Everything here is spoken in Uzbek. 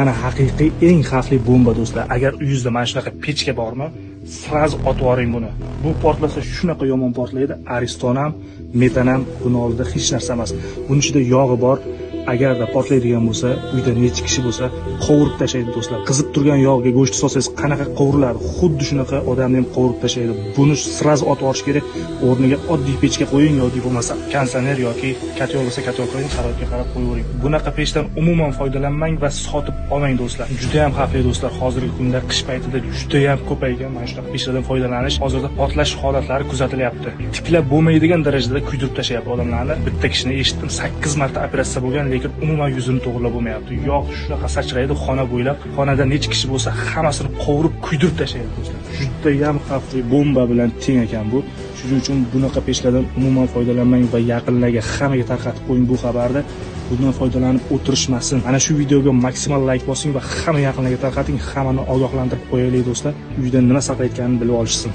Mana haqiqiy eng xavfli bomba do'stlar. Agar uyingizda mana shunaqa pechka bormi, sraz otib yuboring buni. Bu portlasa shunaqa yomon portlaydi. Ariston ham, metan ham buni oldida hech narsa emas. Buning ichida yog'i bor. Agarda portlaydigan bo'lsa, uyda necha kishi bo'lsa, qovurib tashlaydi do'stlar. Qizib turgan yog'ga go'sht solsangiz qanaqa qovuriladi? Xuddi shunaqa odamni ham qovurib tashlaydi. Buni sraz otib yuborish kerak. O'rniga oddiy pechka qo'ying yoki bo'lmasa kondisioner yoki kotel bo'lsa kotel qo'ying, sharoitga qarab qo'yavering. Bunaqa pechdan umuman foydalanmang va sotib olmang do'stlar. Juda ham xavfli do'stlar. Hozirgi kunda qish paytida juda ham ko'paygan mana shunaqa pechlardan foydalanish. Hozirda portlash holatlari kuzatilyapti. Tiklab bo'lmaydigan darajada kuydirib tashlayapti odamlarni. Bitta kishini eshitdim, 8 marta operatsiya bo'lgan, lekin umuman yuzini to'g'rilab bo'lmayapti. Yog' shunaqa sachraydi xona bo'ylab. Xonada necha kishi bo'lsa, hammasini qovurib, kuydirib tashlaydi do'stlar. Juda ham xavfli bomba bilan teng ekan bu. Shuning uchun bunaqa pechlardan umuman foydalanmang va yaqinlarga hammaga tarqatib qo'ying bu xabarni. Bundan foydalanib o'tirishmasin. Mana shu videoga maksimal like bosing va hamma yaqinlarga tarqating, hammani ogohlantirib qo'yaylik do'stlar. Uyda nima saqlayotganini bilib olishsin.